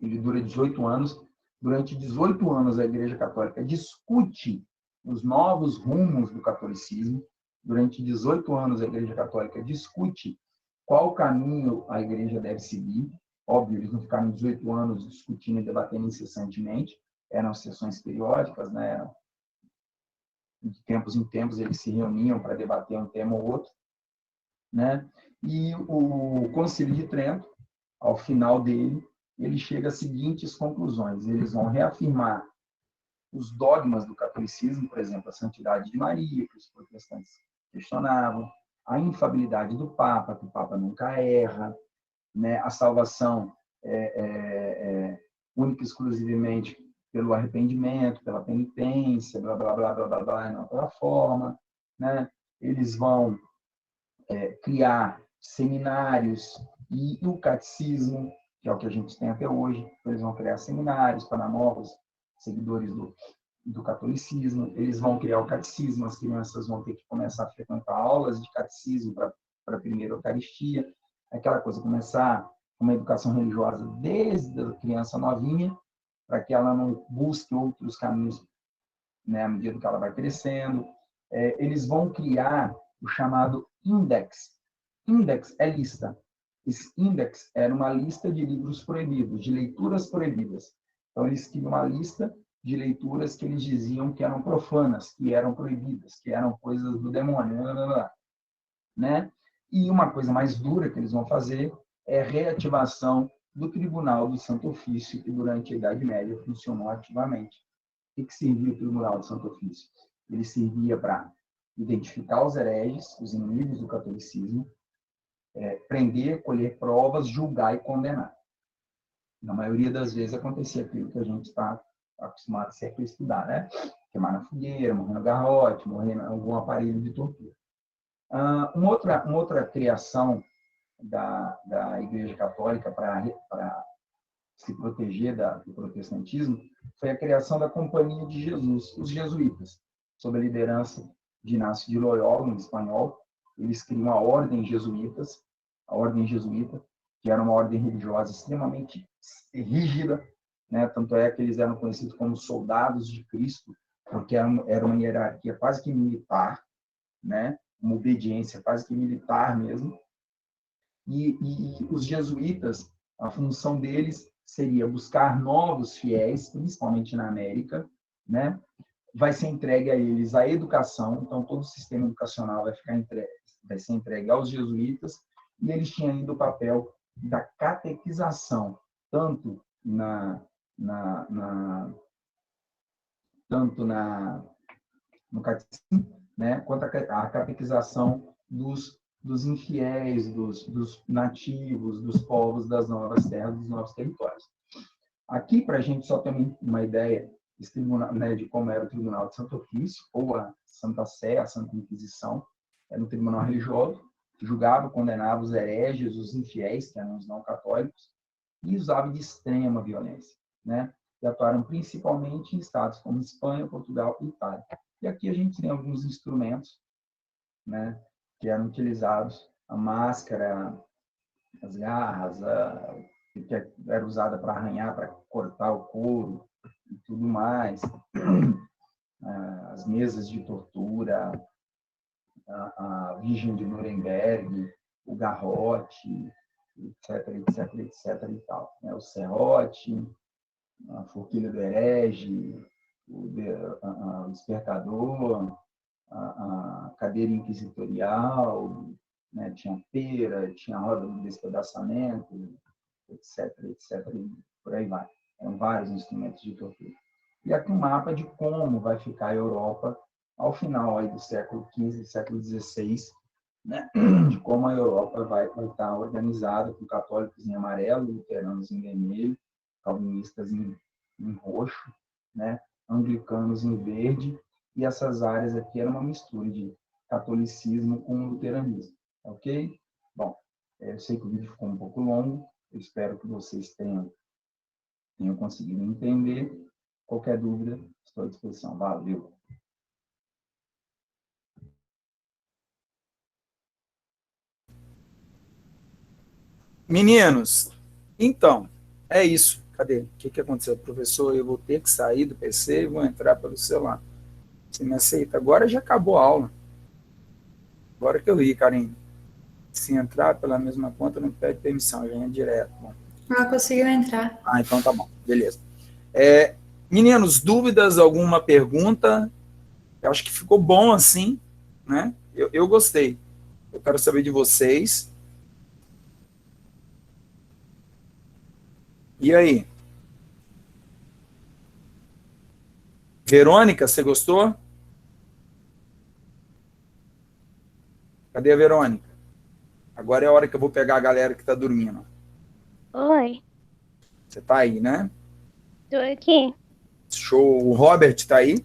ele dura 18 anos. Durante 18 anos, a Igreja Católica discute os novos rumos do catolicismo. Durante 18 anos, a Igreja Católica discute qual caminho a Igreja deve seguir. Óbvio, eles não ficaram 18 anos discutindo e debatendo incessantemente. Eram sessões periódicas, né? De tempos em tempos, eles se reuniam para debater um tema ou outro, né? E o Concílio de Trento, ao final dele, ele chega às seguintes conclusões. Eles vão reafirmar os dogmas do catolicismo, por exemplo, a santidade de Maria, que os protestantes questionavam, a infabilidade do Papa, que o Papa nunca erra, né? A salvação única e exclusivamente pelo arrependimento, pela penitência, blá, blá, blá, blá, blá, blá, não pela forma, né? Eles vão criar seminários e o catecismo, que é o que a gente tem até hoje. Eles vão criar seminários para novos seguidores do catolicismo. Eles vão criar o catecismo, as crianças vão ter que começar a frequentar aulas de catecismo para a primeira Eucaristia. Aquela coisa, começar uma educação religiosa desde a criança novinha, para que ela não busque outros caminhos, né, à medida que ela vai crescendo. Eles vão criar o chamado Index. Index é lista. Esse Index era uma lista de livros proibidos, de leituras proibidas. Então, eles criam uma lista de leituras que eles diziam que eram profanas, que eram proibidas, que eram coisas do demônio, né? E uma coisa mais dura que eles vão fazer é a reativação do Tribunal do Santo Ofício, que durante a Idade Média funcionou ativamente. O que servia o Tribunal do Santo Ofício? Ele servia para identificar os hereges, os inimigos do catolicismo, prender, colher provas, julgar e condenar. Na maioria das vezes acontecia aquilo que a gente está acostumado sempre a estudar, né? Queimar na fogueira, morrer no garrote, morrer em algum aparelho de tortura. Uma outra criação da Igreja Católica para se proteger do protestantismo foi a criação da Companhia de Jesus, os jesuítas, sob a liderança de Inácio de Loyola, em espanhol. Eles criam a Ordem Jesuíta, que era uma ordem religiosa extremamente rígida, né? Tanto é que eles eram conhecidos como soldados de Cristo, porque era uma hierarquia quase que militar, né? Uma obediência quase que militar mesmo. E os jesuítas, a função deles seria buscar novos fiéis, principalmente na América, né? Vai ser entregue a eles a educação, então todo o sistema educacional vai ser entregue aos jesuítas, e eles tinham ainda o papel da catequização, tanto tanto no catecismo, né, quanto a catequização dos infiéis, dos nativos, dos povos das novas terras, dos novos territórios. Aqui, para a gente só ter uma ideia né, de como era o Tribunal de Santo Ofício, ou a Santa Sé, a Santa Inquisição, era um tribunal religioso, que julgava, condenava os hereges, os infiéis, que eram os não católicos, e usava de extrema violência, né? E atuaram principalmente em estados como Espanha, Portugal e Itália. E aqui a gente tem alguns instrumentos, né, que eram utilizados, a máscara, as garras, que era usada para arranhar, para cortar o couro e tudo mais, as mesas de tortura, a Virgem de Nuremberg, o garrote, etc, etc, etc e tal, né? O serrote, a forquilha do herege, o despertador, a cadeira inquisitorial, né? Tinha pera, tinha roda de despedaçamento, etc, etc, e por aí vai. Eram vários instrumentos de tortura. E aqui um mapa de como vai ficar a Europa ao final aí do século XV, século XVI, né? De como a Europa vai estar organizada com católicos em amarelo, luteranos em vermelho, calvinistas em roxo, né? Anglicanos em verde, e essas áreas aqui eram uma mistura de catolicismo com luteranismo, ok? Bom, eu sei que o vídeo ficou um pouco longo, eu espero que vocês tenham conseguido entender. Qualquer dúvida, estou à disposição. Valeu! Meninos, então, é isso. Cadê? O que aconteceu? Professor, eu vou ter que sair do PC e vou entrar pelo celular. Você me aceita? Agora já acabou a aula. Agora que eu vi, Karine. Se entrar pela mesma conta, não pede permissão, já é direto. Bom. Ela conseguiu entrar. Ah, então tá bom. Beleza. Meninos, dúvidas, alguma pergunta? Eu acho que ficou bom assim, né? Eu gostei. Eu quero saber de vocês. E aí? Verônica, você gostou? Cadê a Verônica? Agora é a hora que eu vou pegar a galera que está dormindo. Oi, Você tá aí, né? tô aqui. Show. O Robert tá aí?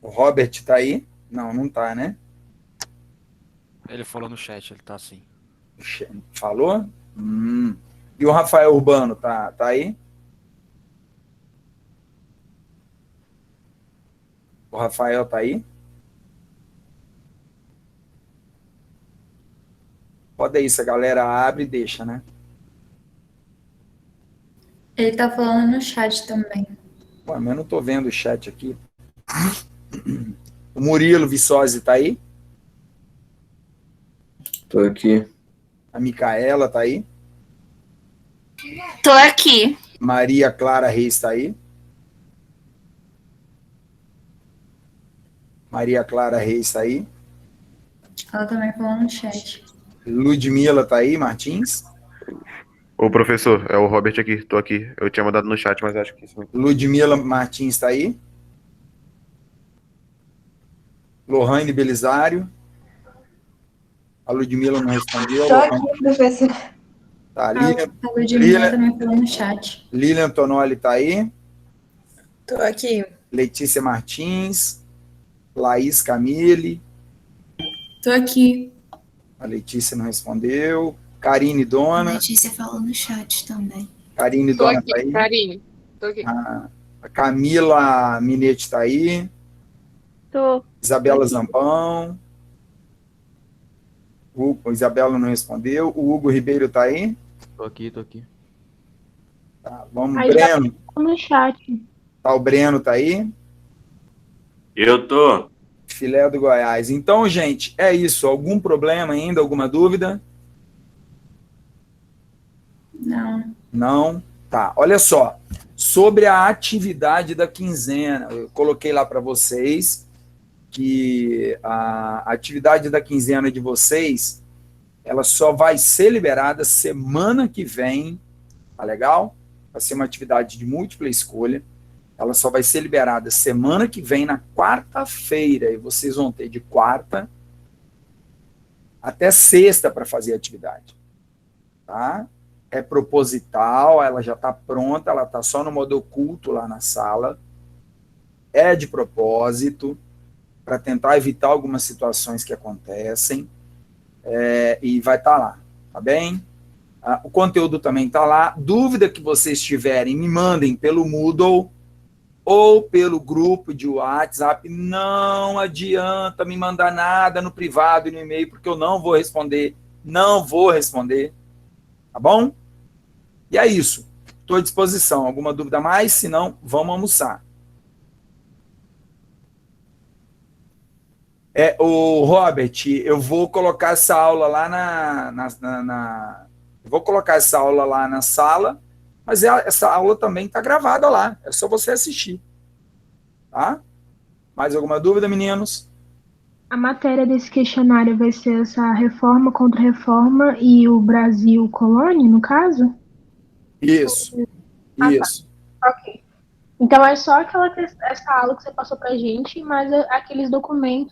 O Robert tá aí? Não, não tá, né? Ele falou no chat, ele tá assim. Falou? E o Rafael Urbano tá aí? O Rafael tá aí? Pode isso, a galera abre e deixa, né? Ele tá falando no chat também. Ué, mas eu não tô vendo o chat aqui. O Murilo Viçosi tá aí? Tô aqui. A Micaela tá aí? Tô aqui. Maria Clara Reis tá aí? Maria Clara Reis tá aí? Ela também falou no chat. Ludmila tá aí, Martins? Ô, professor, é o Robert aqui, tô aqui. Eu tinha mandado no chat, mas acho que isso não... Ludmila Martins tá aí? Lohane Belisário? A Ludmila não respondeu. Tô aqui, professor. Tá, A Ludmila também falou no chat. Lilian Antonoli tá aí? Tô aqui. Letícia Martins? Laís Camille? Tô aqui. A Letícia não respondeu. Karine Dona? A Letícia falou no chat também. Karine Tô Dona aqui, tá aí? Karine. Tô aqui. A Camila Minetti tá aí? Tô. Isabela Zampão? Isabela não respondeu. O Hugo Ribeiro tá aí? Tô aqui, tô aqui. Tá, vamos, Aí Breno. no chat. Tá, o Breno tá aí? Eu tô. Filé do Goiás. Então, gente, é isso. Algum problema ainda? Alguma dúvida? Não. Não? Tá, olha só. Sobre a atividade da quinzena, eu coloquei lá para vocês que a atividade da quinzena de vocês, ela só vai ser liberada semana que vem, Tá legal? Vai ser uma atividade de múltipla escolha. Ela só vai ser liberada semana que vem, na quarta-feira. E vocês vão ter de quarta até sexta para fazer a atividade. Tá? É proposital, ela já está pronta, ela está só no modo oculto lá na sala. É de propósito, para tentar evitar algumas situações que acontecem. E vai estar lá, tá bem? O conteúdo também está lá. Dúvida que vocês tiverem, me mandem pelo Moodle ou pelo grupo de WhatsApp. Não adianta me mandar nada no privado e no e-mail, porque eu não vou responder. Não vou responder. Tá bom? E é isso. Estou à disposição. Alguma dúvida a mais? Se não, vamos almoçar. O Robert, eu vou colocar essa aula lá vou colocar essa aula lá na sala, mas essa aula também está gravada lá. É só você assistir. Tá? Mais alguma dúvida, meninos? A matéria desse questionário vai ser essa reforma contra reforma e o Brasil colônia, no caso? Isso. Isso. Tá. Ok. Então é só essa aula que você passou pra gente, mas aqueles documentos